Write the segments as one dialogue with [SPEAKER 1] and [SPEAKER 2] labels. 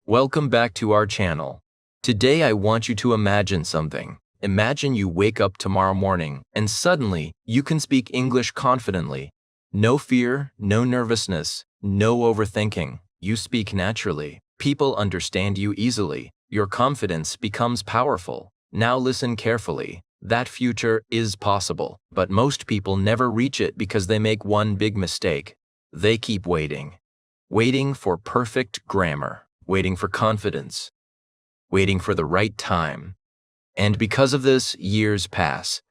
[SPEAKER 1] Welcome back to our channel. Today I want you to imagine something. Imagine you wake up tomorrow morning and suddenly you can speak English confidently. No fear, no nervousness, no overthinking. You speak naturally. People understand you easily. Your confidence becomes powerful. Now listen carefully. That future is possible, but most people never reach it because they make one big mistake. They keep waiting. Waiting for perfect grammar. Waiting for confidence, waiting for the right time. And because of this, years pass,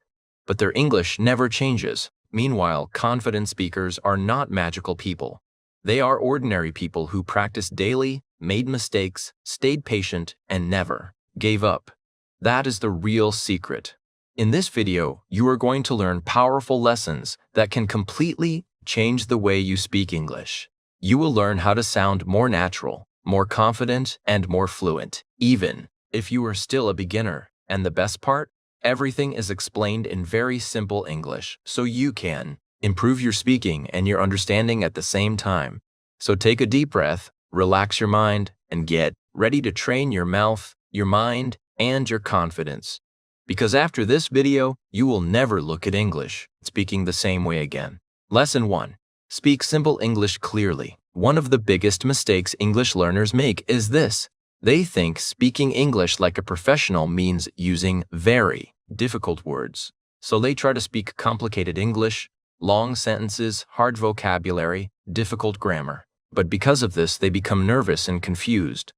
[SPEAKER 1] but their English never changes. Meanwhile, confident speakers are not magical people. They are ordinary people who practiced daily, made mistakes, stayed patient, and never gave up. That is the real secret. In this video, you are going to learn powerful lessons that can completely change the way you speak English. You will learn how to sound more natural, more confident, and more fluent, even if you are still a beginner. And the best part? Everything is explained in very simple English, so you can improve your speaking and your understanding at the same time. So take a deep breath, relax your mind, and get ready to train your mouth, your mind, and your confidence. Because after this video, you will never look at English speaking the same way again. Lesson 1. Speak simple English clearly. One of the biggest mistakes English learners make is this. They think speaking English like a professional means using very difficult words. So they try to speak complicated English, long sentences, hard vocabulary, difficult grammar. But because of this, they become nervous and confused.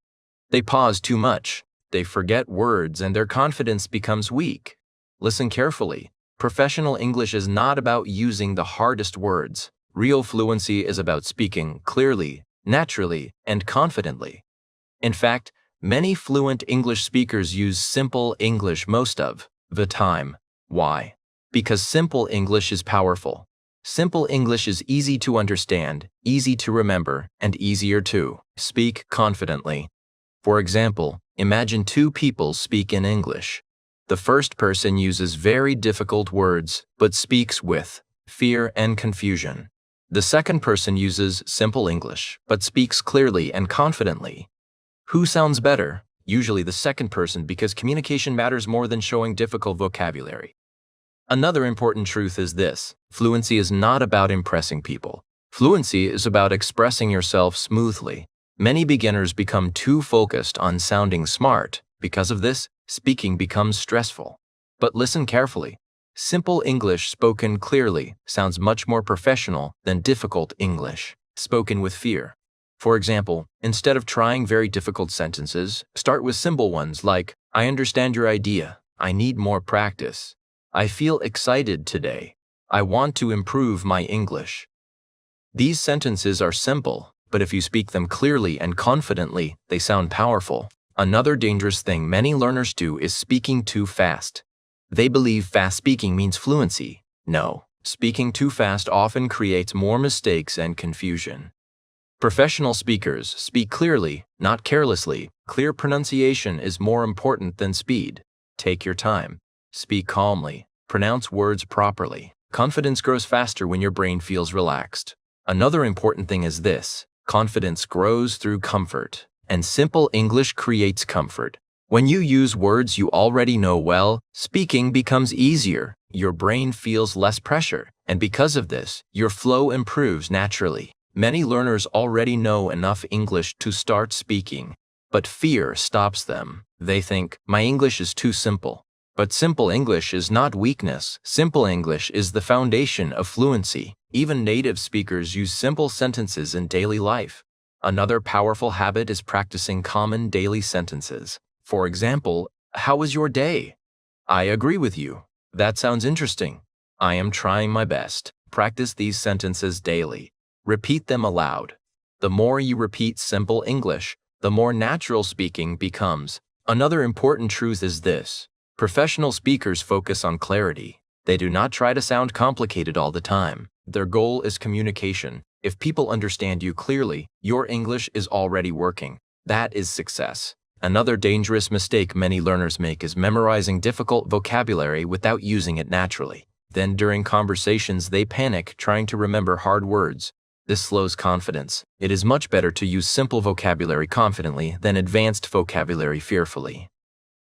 [SPEAKER 1] They pause too much. They forget words and their confidence becomes weak. Listen carefully. Professional English is not about using the hardest words. Real fluency is about speaking clearly, naturally, and confidently. In fact, many fluent English speakers use simple English most of the time. Why? Because simple English is powerful. Simple English is easy to understand, easy to remember, and easier to speak confidently. For example, imagine two people speak in English. The first person uses very difficult words, but speaks with fear and confusion. The second person uses simple English, but speaks clearly and confidently. Who sounds better? Usually the second person, because communication matters more than showing difficult vocabulary. Another important truth is this. Fluency is not about impressing people. Fluency is about expressing yourself smoothly. Many beginners become too focused on sounding smart. Because of this, speaking becomes stressful. But listen carefully. Simple English spoken clearly sounds much more professional than difficult English spoken with fear. For example, instead of trying very difficult sentences, start with simple ones like, I understand your idea. I need more practice. I feel excited today. I want to improve my English. These sentences are simple, but if you speak them clearly and confidently, they sound powerful. Another dangerous thing many learners do is speaking too fast. They believe fast speaking means fluency. No, speaking too fast often creates more mistakes and confusion. Professional speakers speak clearly, not carelessly. Clear pronunciation is more important than speed. Take your time. Speak calmly. Pronounce words properly. Confidence grows faster when your brain feels relaxed. Another important thing is this. Confidence grows through comfort, and simple English creates comfort. When you use words you already know well, speaking becomes easier. Your brain feels less pressure, and because of this, your flow improves naturally. Many learners already know enough English to start speaking, but fear stops them. They think, my English is too simple. But simple English is not weakness. Simple English is the foundation of fluency. Even native speakers use simple sentences in daily life. Another powerful habit is practicing common daily sentences. For example, how was your day? I agree with you. That sounds interesting. I am trying my best. Practice these sentences daily. Repeat them aloud. The more you repeat simple English, the more natural speaking becomes. Another important truth is this. Professional speakers focus on clarity. They do not try to sound complicated all the time. Their goal is communication. If people understand you clearly, your English is already working. That is success. Another dangerous mistake many learners make is memorizing difficult vocabulary without using it naturally. Then during conversations they panic trying to remember hard words. This slows confidence. It is much better to use simple vocabulary confidently than advanced vocabulary fearfully.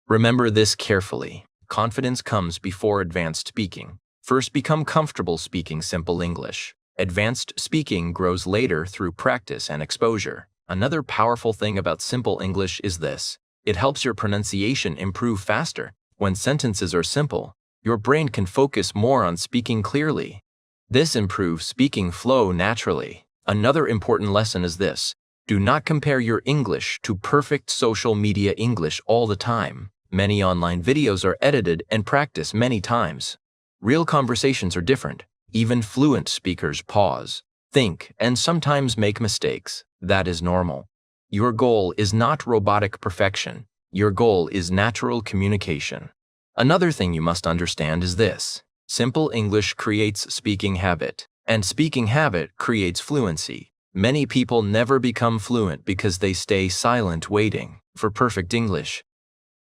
[SPEAKER 1] Remember this carefully. Confidence comes before advanced speaking. First, become comfortable speaking simple English. Advanced speaking grows later through practice and exposure. Another powerful thing about simple English is this: it helps your pronunciation improve faster. When sentences are simple, your brain can focus more on speaking clearly. This improves speaking flow naturally. Another important lesson is this: do not compare your English to perfect social media English all the time. Many online videos are edited and practiced many times. Real conversations are different. Even fluent speakers pause, think, and sometimes make mistakes. That is normal. Your goal is not robotic perfection. Your goal is natural communication. Another thing you must understand is this: simple English creates speaking habit, and speaking habit creates fluency. Many people never become fluent because they stay silent waiting for perfect English.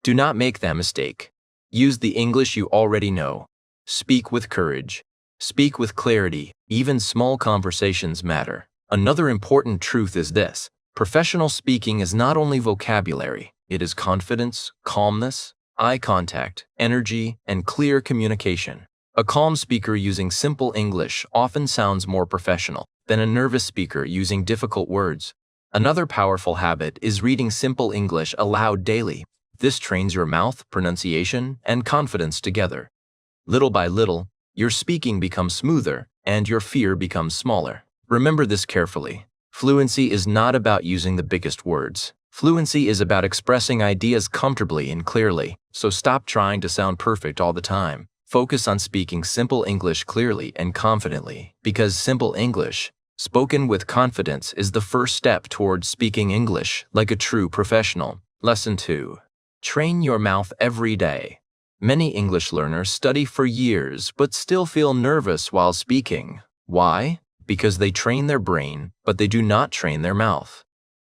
[SPEAKER 1] Do not make that mistake. Use the English you already know. Speak with courage. Speak with clarity. Even small conversations matter. Another important truth is this: professional speaking is not only vocabulary, it is confidence, calmness, eye contact, energy, and clear communication. A calm speaker using simple English often sounds more professional than a nervous speaker using difficult words. Another powerful habit is reading simple English aloud daily. This trains your mouth, pronunciation, and confidence together. Little by little, your speaking becomes smoother and your fear becomes smaller. Remember this carefully. Fluency is not about using the biggest words. Fluency is about expressing ideas comfortably and clearly, so stop trying to sound perfect all the time. Focus on speaking simple English clearly and confidently, because simple English, spoken with confidence, is the first step towards speaking English like a true professional. Lesson 2. Train your mouth every day. Many English learners study for years but still feel nervous while speaking. Why? Because they train their brain, but they do not train their mouth.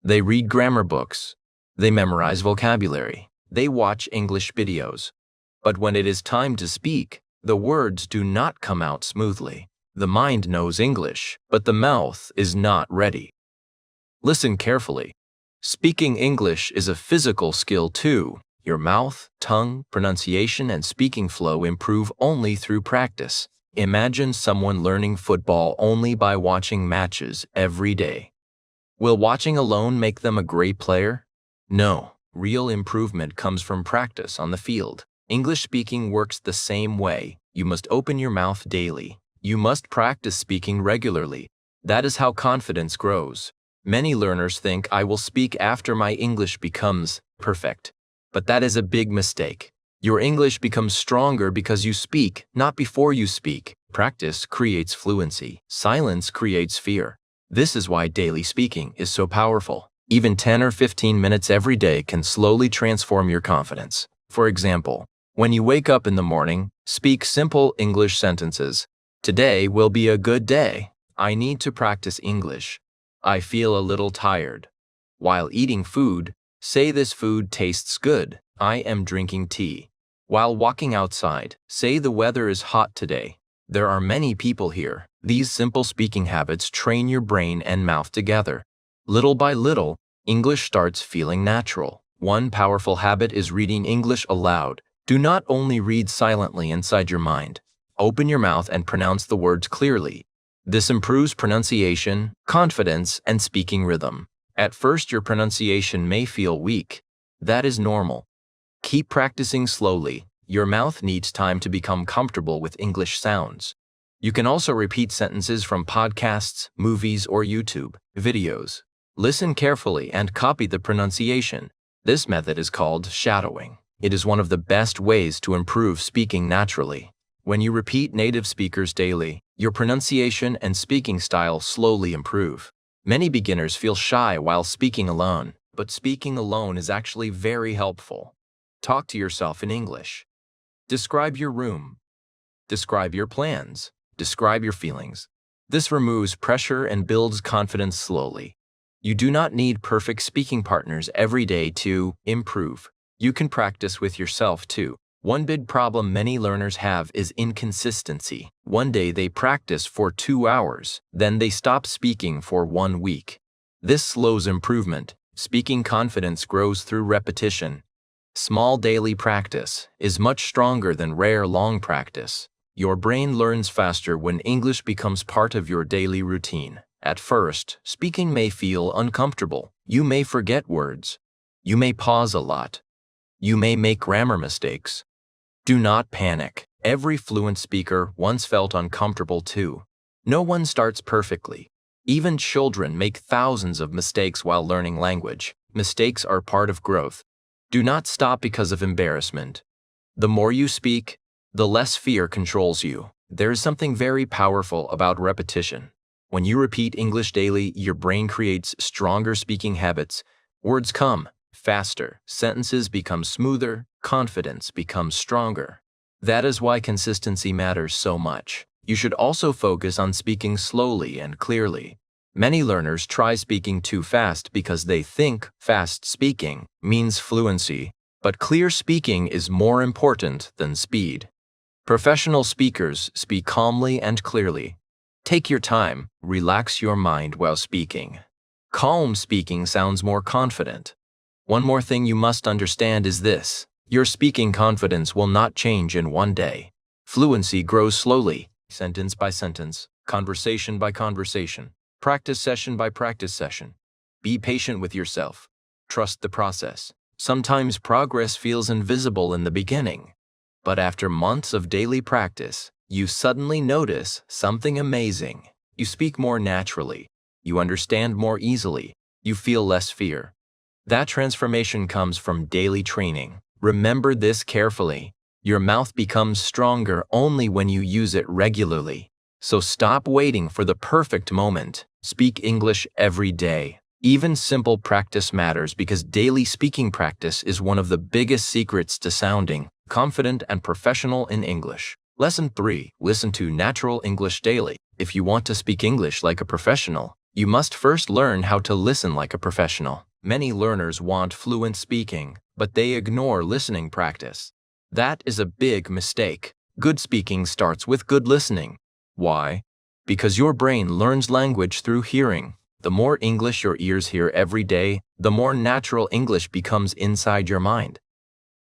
[SPEAKER 1] They read grammar books. They memorize vocabulary. They watch English videos. But when it is time to speak, the words do not come out smoothly. The mind knows English, but the mouth is not ready. Listen carefully. Speaking English is a physical skill too. Your mouth, tongue, pronunciation, and speaking flow improve only through practice. Imagine someone learning football only by watching matches every day. Will watching alone make them a great player? No. Real improvement comes from practice on the field. English speaking works the same way. You must open your mouth daily. You must practice speaking regularly. That is how confidence grows. Many learners think, I will speak after my English becomes perfect. But that is a big mistake. Your English becomes stronger because you speak, not before you speak. Practice creates fluency. Silence creates fear. This is why daily speaking is so powerful. Even 10 or 15 minutes every day can slowly transform your confidence. For example, when you wake up in the morning, speak simple English sentences. Today will be a good day. I need to practice English. I feel a little tired. While eating food, say this food tastes good. I am drinking tea. While walking outside, say the weather is hot today. There are many people here. These simple speaking habits train your brain and mouth together. Little by little, English starts feeling natural. One powerful habit is reading English aloud. Do not only read silently inside your mind. Open your mouth and pronounce the words clearly. This improves pronunciation, confidence, and speaking rhythm. At first, your pronunciation may feel weak. That is normal. Keep practicing slowly. Your mouth needs time to become comfortable with English sounds. You can also repeat sentences from podcasts, movies, or YouTube videos. Listen carefully and copy the pronunciation. This method is called shadowing. It is one of the best ways to improve speaking naturally. When you repeat native speakers daily, your pronunciation and speaking style slowly improve. Many beginners feel shy while speaking alone, but speaking alone is actually very helpful. Talk to yourself in English. Describe your room. Describe your plans. Describe your feelings. This removes pressure and builds confidence slowly. You do not need perfect speaking partners every day to improve. You can practice with yourself too. One big problem many learners have is inconsistency. One day they practice for 2 hours, then they stop speaking for 1 week. This slows improvement. Speaking confidence grows through repetition. Small daily practice is much stronger than rare long practice. Your brain learns faster when English becomes part of your daily routine. At first, speaking may feel uncomfortable. You may forget words. You may pause a lot. You may make grammar mistakes. Do not panic. Every fluent speaker once felt uncomfortable too. No one starts perfectly. Even children make thousands of mistakes while learning language. Mistakes are part of growth. Do not stop because of embarrassment. The more you speak, the less fear controls you. There is something very powerful about repetition. When you repeat English daily, your brain creates stronger speaking habits. Words come faster, sentences become smoother, confidence becomes stronger. That is why consistency matters so much. You should also focus on speaking slowly and clearly. Many learners try speaking too fast because they think fast speaking means fluency, but clear speaking is more important than speed. Professional speakers speak calmly and clearly. Take your time, relax your mind while speaking. Calm speaking sounds more confident. One more thing you must understand is this: your speaking confidence will not change in one day. Fluency grows slowly, sentence by sentence, conversation by conversation, practice session by practice session. Be patient with yourself. Trust the process. Sometimes progress feels invisible in the beginning, but after months of daily practice, you suddenly notice something amazing. You speak more naturally. You understand more easily. You feel less fear. That transformation comes from daily training. Remember this carefully. Your mouth becomes stronger only when you use it regularly. So stop waiting for the perfect moment. Speak English every day. Even simple practice matters because daily speaking practice is one of the biggest secrets to sounding confident and professional in English. Lesson 3. Listen to natural English daily. If you want to speak English like a professional, you must first learn how to listen like a professional. Many learners want fluent speaking, but they ignore listening practice. That is a big mistake. Good speaking starts with good listening. Why? Because your brain learns language through hearing. The more English your ears hear every day, the more natural English becomes inside your mind.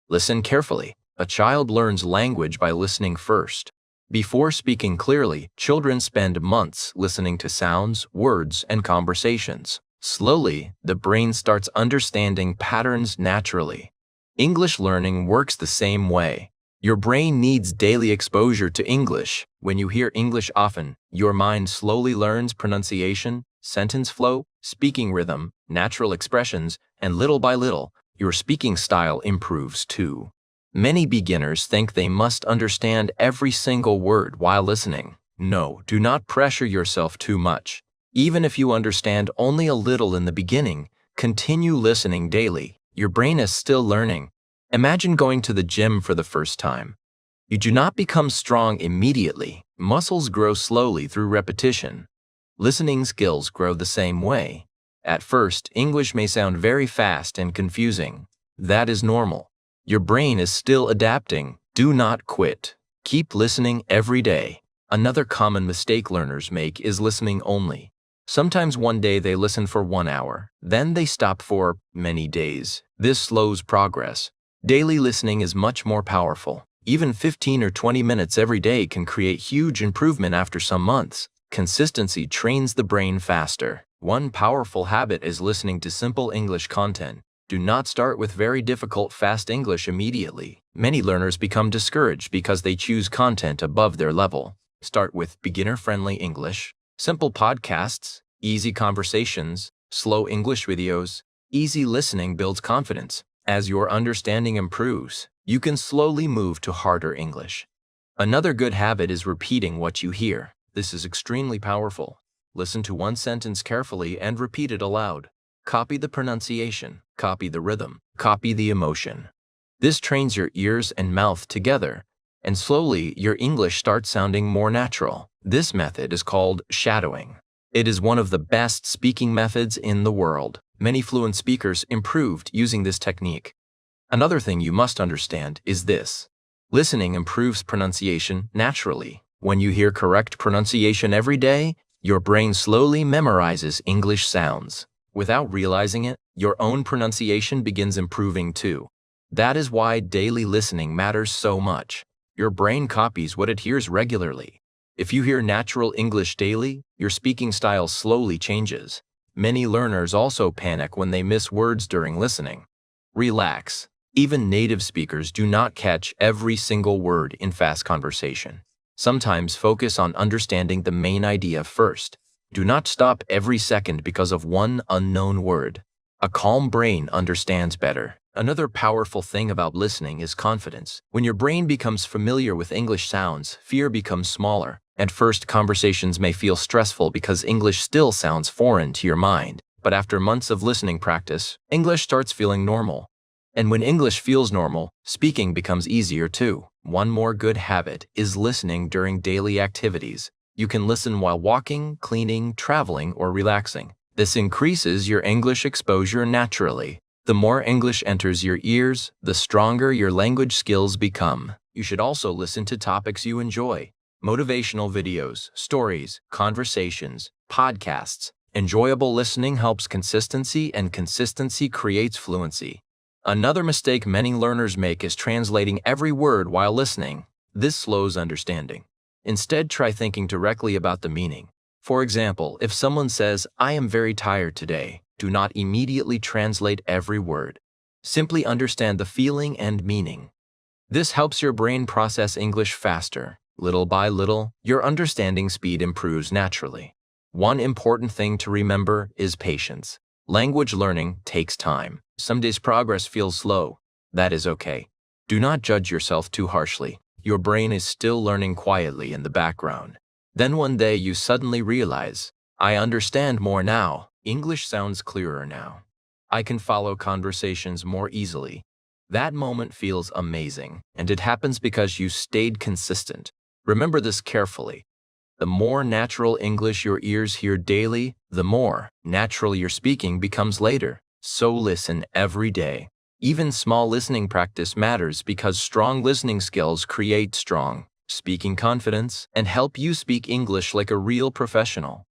[SPEAKER 1] Listen carefully. A child learns language by listening first. Before speaking clearly, children spend months listening to sounds, words, and conversations. Slowly, the brain starts understanding patterns naturally. English learning works the same way. Your brain needs daily exposure to English. When you hear English often, your mind slowly learns pronunciation, sentence flow, speaking rhythm, natural expressions, and little by little, your speaking style improves too. Many beginners think they must understand every single word while listening. No, do not pressure yourself too much. Even if you understand only a little in the beginning, continue listening daily. Your brain is still learning. Imagine going to the gym for the first time. You do not become strong immediately. Muscles grow slowly through repetition. Listening skills grow the same way. At first, English may sound very fast and confusing. That is normal. Your brain is still adapting. Do not quit. Keep listening every day. Another common mistake learners make is listening only. Sometimes one day they listen for 1 hour, then they stop for many days. This slows progress. Daily listening is much more powerful. Even 15 or 20 minutes every day can create huge improvement after some months. Consistency trains the brain faster. One powerful habit is listening to simple English content. Do not start with very difficult fast English immediately. Many learners become discouraged because they choose content above their level. Start with beginner-friendly English, simple podcasts, easy conversations, slow English videos. Easy listening builds confidence. As your understanding improves, you can slowly move to harder English. Another good habit is repeating what you hear. This is extremely powerful. Listen to one sentence carefully and repeat it aloud. Copy the pronunciation, copy the rhythm, copy the emotion. This trains your ears and mouth together, and slowly your English starts sounding more natural. This method is called shadowing. It is one of the best speaking methods in the world. Many fluent speakers improved using this technique. Another thing you must understand is this: Listening improves pronunciation naturally. When you hear correct pronunciation every day, your brain slowly memorizes English sounds. Without realizing it, your own pronunciation begins improving too. That is why daily listening matters so much. Your brain copies what it hears regularly. If you hear natural English daily, your speaking style slowly changes. Many learners also panic when they miss words during listening. Relax. Even native speakers do not catch every single word in fast conversation. Sometimes focus on understanding the main idea first. Do not stop every second because of one unknown word. A calm brain understands better. Another powerful thing about listening is confidence. When your brain becomes familiar with English sounds, fear becomes smaller. At first, conversations may feel stressful because English still sounds foreign to your mind. But after months of listening practice, English starts feeling normal. And when English feels normal, speaking becomes easier too. One more good habit is listening during daily activities. You can listen while walking, cleaning, traveling, or relaxing. This increases your English exposure naturally. The more English enters your ears, the stronger your language skills become. You should also listen to topics you enjoy. Motivational videos, stories, conversations, podcasts. Enjoyable listening helps consistency, and consistency creates fluency. Another mistake many learners make is translating every word while listening. This slows understanding. Instead, try thinking directly about the meaning. For example, if someone says, "I am very tired today," do not immediately translate every word. Simply understand the feeling and meaning. This helps your brain process English faster. Little by little, your understanding speed improves naturally. One important thing to remember is patience. Language learning takes time. Some days progress feels slow. That is okay. Do not judge yourself too harshly. Your brain is still learning quietly in the background. Then one day you suddenly realize, "I understand more now. English sounds clearer now. I can follow conversations more easily." That moment feels amazing, and it happens because you stayed consistent. Remember this carefully. The more natural English your ears hear daily, the more natural your speaking becomes later. So listen every day. Even small listening practice matters because strong listening skills create strong speaking confidence and help you speak English like a real professional.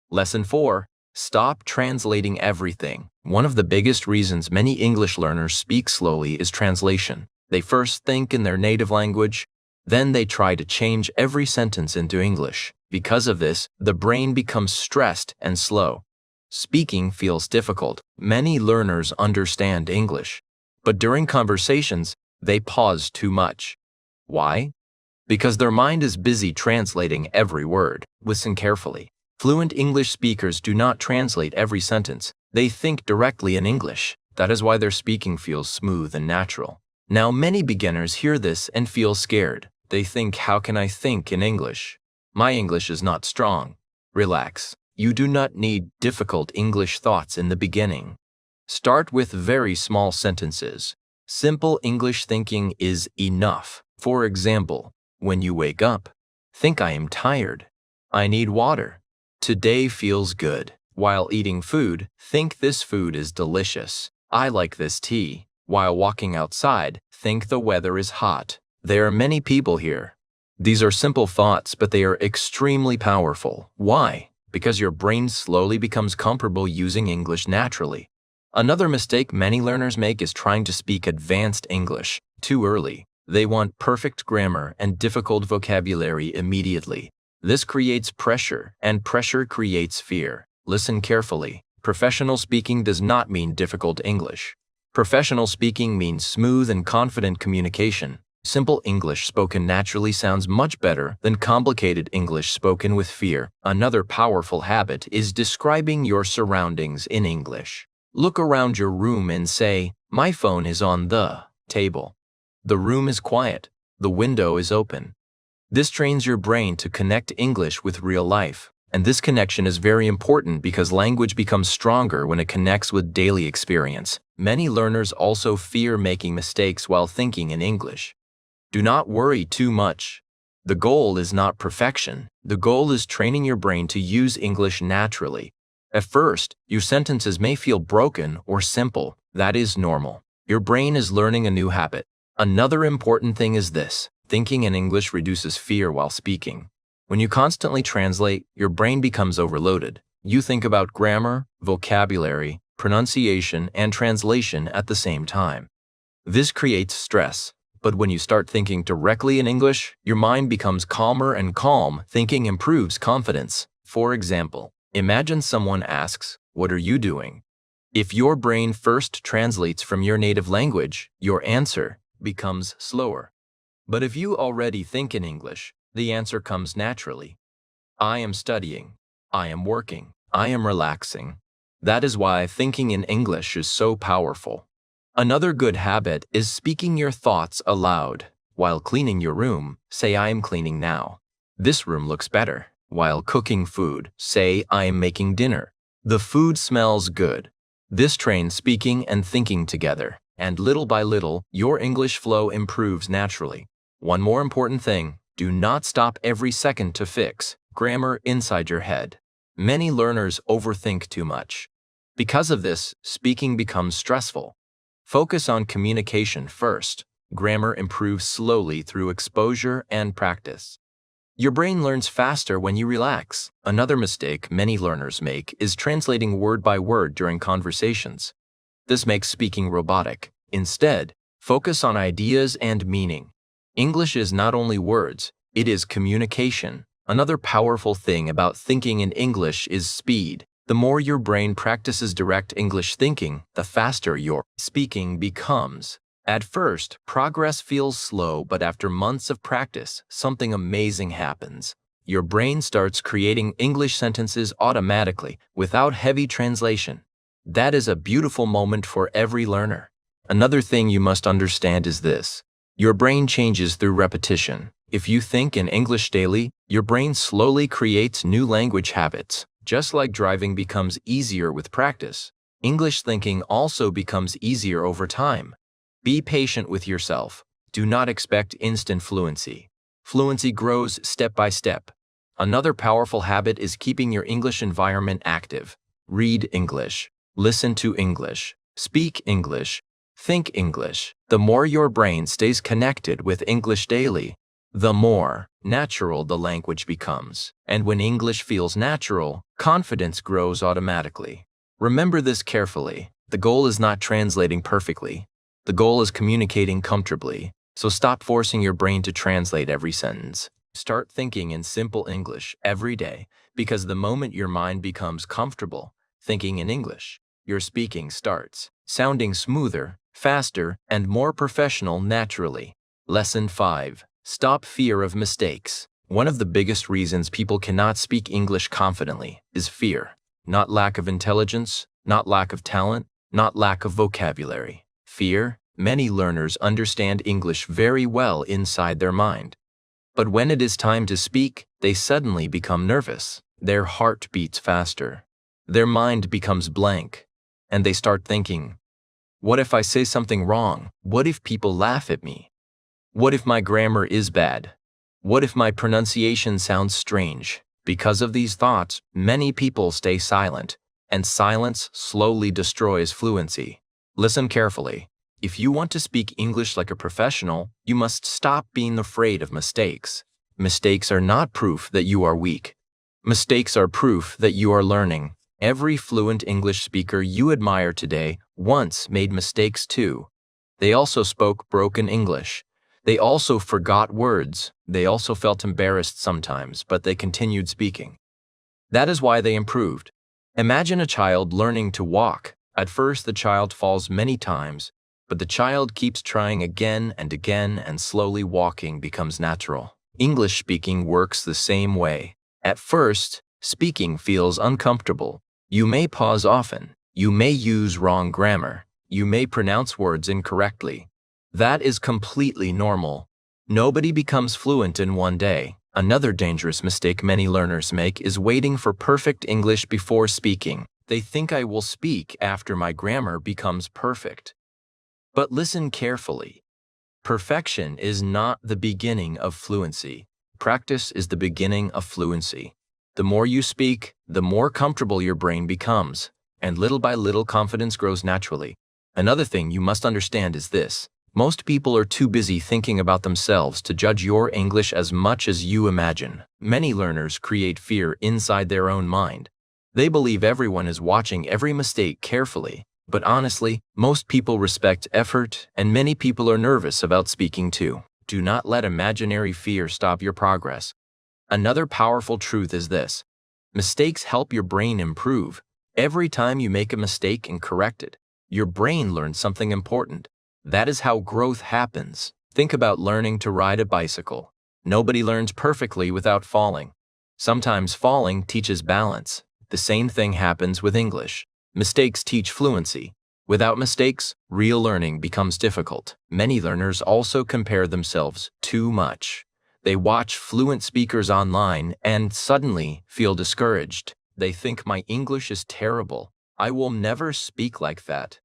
[SPEAKER 1] Lesson 4. Stop translating everything. One of the biggest reasons many English learners speak slowly is translation. They first think in their native language, then they try to change every sentence into English. Because of this, the brain becomes stressed and slow. Speaking feels difficult. Many learners understand English, but during conversations, they pause too much. Why? Because their mind is busy translating every word. Listen carefully. Fluent English speakers do not translate every sentence. They think directly in English. That is why their speaking feels smooth and natural. Now, many beginners hear this and feel scared. They think, "How can I think in English? My English is not strong." Relax. You do not need difficult English thoughts in the beginning. Start with very small sentences. Simple English thinking is enough. For example, when you wake up, think, "I am tired. I need water. Today feels good." While eating food, think, "This food is delicious. I like this tea." While walking outside, think, "The weather is hot. There are many people here." These are simple thoughts, but they are extremely powerful. Why? Because your brain slowly becomes comfortable using English naturally. Another mistake many learners make is trying to speak advanced English too early. They want perfect grammar and difficult vocabulary immediately. This creates pressure, and pressure creates fear. Listen carefully. Professional speaking does not mean difficult English. Professional speaking means smooth and confident communication. Simple English spoken naturally sounds much better than complicated English spoken with fear. Another powerful habit is describing your surroundings in English. Look around your room and say, "My phone is on the table. The room is quiet. The window is open." This trains your brain to connect English with real life. And this connection is very important because language becomes stronger when it connects with daily experience. Many learners also fear making mistakes while thinking in English. Do not worry too much. The goal is not perfection. The goal is training your brain to use English naturally. At first, your sentences may feel broken or simple. That is normal. Your brain is learning a new habit. Another important thing is this: thinking in English reduces fear while speaking. When you constantly translate, your brain becomes overloaded. You think about grammar, vocabulary, pronunciation, and translation at the same time. This creates stress. But when you start thinking directly in English, your mind becomes calmer, and calm thinking improves confidence. For example, imagine someone asks, "What are you doing?" If your brain first translates from your native language, your answer becomes slower. But if you already think in English, the answer comes naturally. I am studying. I am working. I am relaxing. That is why thinking in English is so powerful. Another good habit is speaking your thoughts aloud. While cleaning your room, say "I am cleaning now." This room looks better. While cooking food, say "I am making dinner." The food smells good. This trains speaking and thinking together, and little by little, your English flow improves naturally. One more important thing: do not stop every second to fix grammar inside your head. Many learners overthink too much. Because of this, speaking becomes stressful. Focus on communication first. Grammar improves slowly through exposure and practice. Your brain learns faster when you relax. Another mistake many learners make is translating word by word during conversations. This makes speaking robotic. Instead, focus on ideas and meaning. English is not only words, it is communication. Another powerful thing about thinking in English is speed. The more your brain practices direct English thinking, the faster your speaking becomes. At first, progress feels slow, but after months of practice, something amazing happens. Your brain starts creating English sentences automatically, without heavy translation. That is a beautiful moment for every learner. Another thing you must understand is this: your brain changes through repetition. If you think in English daily, your brain slowly creates new language habits. Just like driving becomes easier with practice, English thinking also becomes easier over time. Be patient with yourself. Do not expect instant fluency. Fluency grows step by step. Another powerful habit is keeping your English environment active. Read English, listen to English, speak English, think English. The more your brain stays connected with English daily, the more natural the language becomes. And when English feels natural, confidence grows automatically. Remember this carefully. The goal is not translating perfectly. The goal is communicating comfortably. So stop forcing your brain to translate every sentence. Start thinking in simple English every day, because the moment your mind becomes comfortable thinking in English, your speaking starts sounding smoother, faster, and more professional naturally. Lesson 5. Stop fear of mistakes. One of the biggest reasons people cannot speak English confidently is fear. Not lack of intelligence, not lack of talent, not lack of vocabulary. Fear. Many learners understand English very well inside their mind. But when it is time to speak, they suddenly become nervous. Their heart beats faster. Their mind becomes blank. And they start thinking, what if I say something wrong? What if people laugh at me? What if my grammar is bad? What if my pronunciation sounds strange? Because of these thoughts, many people stay silent, and silence slowly destroys fluency. Listen carefully. If you want to speak English like a professional, you must stop being afraid of mistakes. Mistakes are not proof that you are weak. Mistakes are proof that you are learning. Every fluent English speaker you admire today once made mistakes too. They also spoke broken English. They also forgot words. They also felt embarrassed sometimes, but they continued speaking. That is why they improved. Imagine a child learning to walk. At first, the child falls many times, but the child keeps trying again, and slowly walking becomes natural. English speaking works the same way. At first, speaking feels uncomfortable. You may pause often. You may use wrong grammar. You may pronounce words incorrectly. That is completely normal. Nobody becomes fluent in one day. Another dangerous mistake many learners make is waiting for perfect English before speaking. They think I will speak after my grammar becomes perfect. But listen carefully. Perfection is not the beginning of fluency. Practice is the beginning of fluency. The more you speak, the more comfortable your brain becomes, and little by little confidence grows naturally. Another thing you must understand is this: Most people are too busy thinking about themselves to judge your English as much as you imagine. Many learners create fear inside their own mind. They believe everyone is watching every mistake carefully. But honestly, most people respect effort, and many people are nervous about speaking too. Do not let imaginary fear stop your progress. Another powerful truth is this: mistakes help your brain improve. Every time you make a mistake and correct it, your brain learns something important. That is how growth happens. Think about learning to ride a bicycle. Nobody learns perfectly without falling. Sometimes falling teaches balance. The same thing happens with English. Mistakes teach fluency. Without mistakes, real learning becomes difficult. Many learners also compare themselves too much. They watch fluent speakers online and suddenly feel discouraged. They think, my English is terrible. I will never speak like that.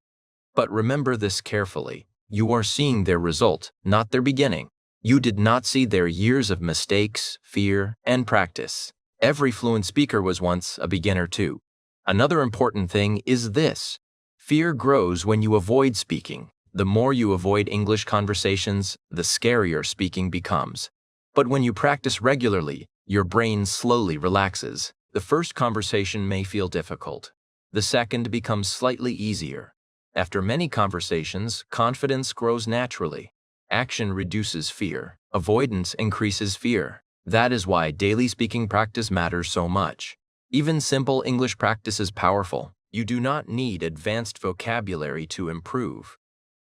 [SPEAKER 1] But remember this carefully. You are seeing their result, not their beginning. You did not see their years of mistakes, fear, and practice. Every fluent speaker was once a beginner too. Another important thing is this: fear grows when you avoid speaking. The more you avoid English conversations, the scarier speaking becomes. But when you practice regularly, your brain slowly relaxes. The first conversation may feel difficult. The second becomes slightly easier. After many conversations, confidence grows naturally. Action reduces fear. Avoidance increases fear. That is why daily speaking practice matters so much. Even simple English practice is powerful. You do not need advanced vocabulary to improve.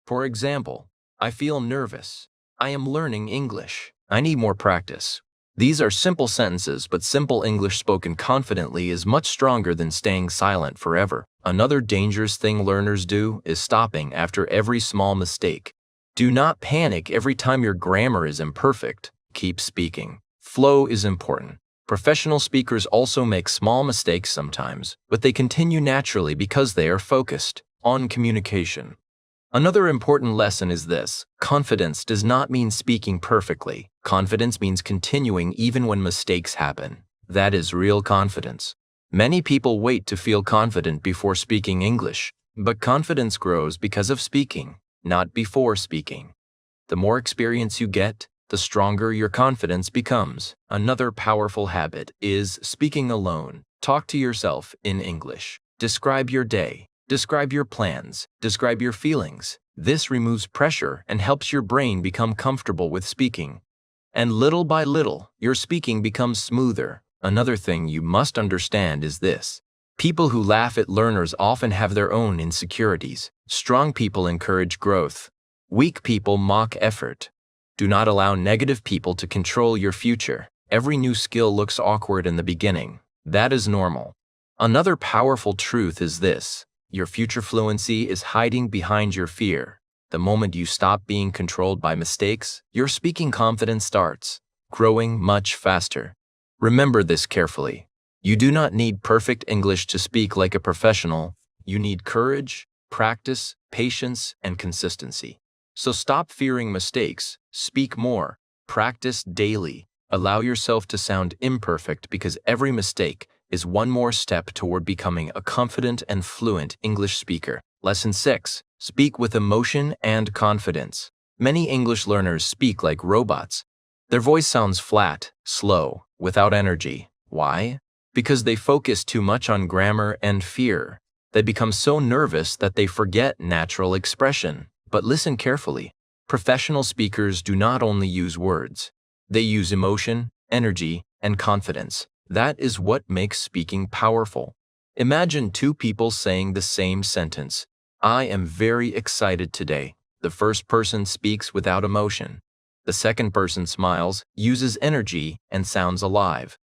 [SPEAKER 1] For example, I feel nervous. I am learning English. I need more practice. These are simple sentences, but simple English spoken confidently is much stronger than staying silent forever. Another dangerous thing learners do is stopping after every small mistake. Do not panic every time your grammar is imperfect. Keep speaking. Flow is important. Professional speakers also make small mistakes sometimes, but they continue naturally because they are focused on communication. Another important lesson is this: confidence does not mean speaking perfectly. Confidence means continuing even when mistakes happen. That is real confidence. Many people wait to feel confident before speaking English, but confidence grows because of speaking, not before speaking. The more experience you get, the stronger your confidence becomes. Another powerful habit is speaking alone. Talk to yourself in English. Describe your day. Describe your plans. Describe your feelings. This removes pressure and helps your brain become comfortable with speaking. And little by little, your speaking becomes smoother. Another thing you must understand is this: people who laugh at learners often have their own insecurities. Strong people encourage growth. Weak people mock effort. Do not allow negative people to control your future. Every new skill looks awkward in the beginning. That is normal. Another powerful truth is this: your future fluency is hiding behind your fear. The moment you stop being controlled by mistakes, your speaking confidence starts growing much faster. Remember this carefully. You do not need perfect English to speak like a professional. You need courage, practice, patience, and consistency. So stop fearing mistakes. Speak more. Practice daily. Allow yourself to sound imperfect, because every mistake is one more step toward becoming a confident and fluent English speaker. Lesson 6. Speak with emotion and confidence. Many English learners speak like robots. Their voice sounds flat, slow, without energy. Why? Because they focus too much on grammar and fear. They become so nervous that they forget natural expression. But listen carefully. Professional speakers do not only use words. They use emotion, energy, and confidence. That is what makes speaking powerful. Imagine two people saying the same sentence. I am very excited today. The first person speaks without emotion. The second person smiles, uses energy, and sounds alive.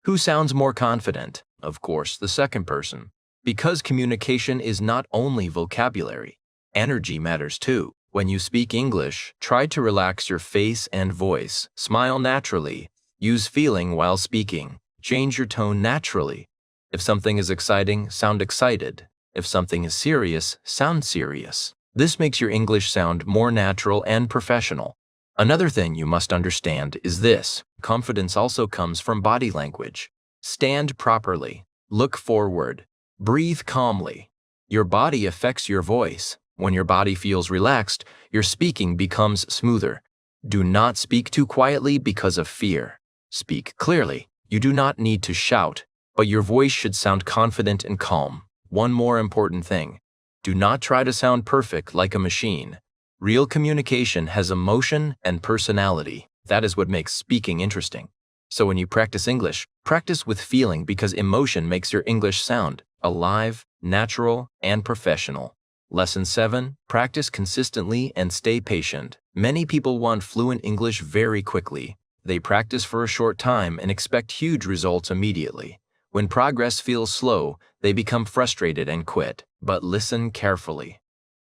[SPEAKER 1] Who sounds more confident? Of course, the second person. Because communication is not only vocabulary. Energy matters too. When you speak English, try to relax your face and voice. Smile naturally. Use feeling while speaking. Change your tone naturally. If something is exciting, sound excited. If something is serious, sound serious. This makes your English sound more natural and professional. Another thing you must understand is this: confidence also comes from body language. Stand properly. Look forward. Breathe calmly. Your body affects your voice. When your body feels relaxed, your speaking becomes smoother. Do not speak too quietly because of fear. Speak clearly. You do not need to shout, but your voice should sound confident and calm. One more important thing. Do not try to sound perfect like a machine. Real communication has emotion and personality. That is what makes speaking interesting. So when you practice English, practice with feeling because emotion makes your English sound alive, natural, and professional. Lesson 7. Practice consistently and stay patient. Many people want fluent English very quickly. They practice for a short time and expect huge results immediately. When progress feels slow, they become frustrated and quit. But listen carefully.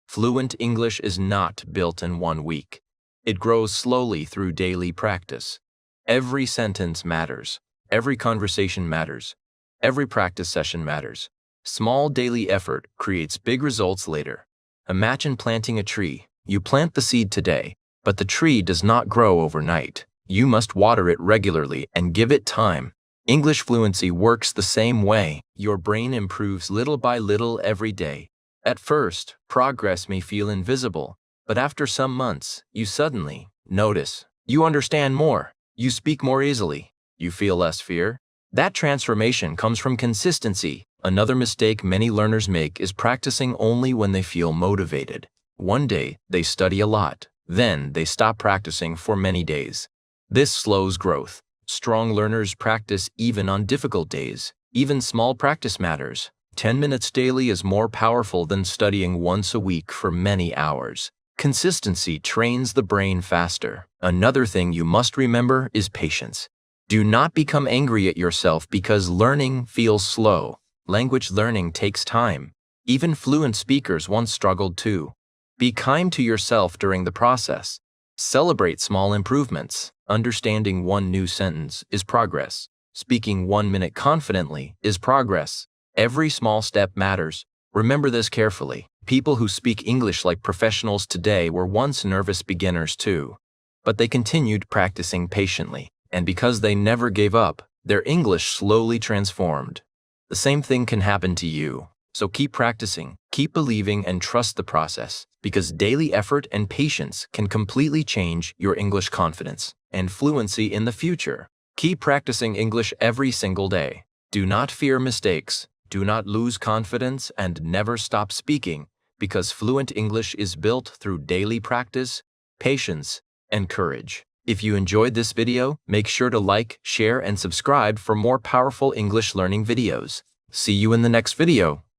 [SPEAKER 1] Fluent English is not built in 1 week. It grows slowly through daily practice. Every sentence matters. Every conversation matters. Every practice session matters. Small daily effort creates big results later. Imagine planting a tree. You plant the seed today, but the tree does not grow overnight. You must water it regularly and give it time. English fluency works the same way. Your brain improves little by little every day. At first, progress may feel invisible, but after some months, you suddenly notice. You understand more. You speak more easily. You feel less fear. That transformation comes from consistency. Another mistake many learners make is practicing only when they feel motivated. One day, they study a lot. Then, they stop practicing for many days. This slows growth. Strong learners practice even on difficult days. Even small practice matters. 10 minutes daily is more powerful than studying once a week for many hours. Consistency trains the brain faster. Another thing you must remember is patience. Do not become angry at yourself because learning feels slow. Language learning takes time. Even fluent speakers once struggled too. Be kind to yourself during the process. Celebrate small improvements. Understanding one new sentence is progress. Speaking 1 minute confidently is progress. Every small step matters. Remember this carefully. People who speak English like professionals today were once nervous beginners too. But they continued practicing patiently, and because they never gave up, their English slowly transformed. The same thing can happen to you. So keep practicing, keep believing, and trust the process, because daily effort and patience can completely change your English confidence and fluency in the future. Keep practicing English every single day. Do not fear mistakes. Do not lose confidence and never stop speaking, because fluent English is built through daily practice, patience, and courage. If you enjoyed this video, make sure to like, share, and subscribe for more powerful English learning videos. See you in the next video.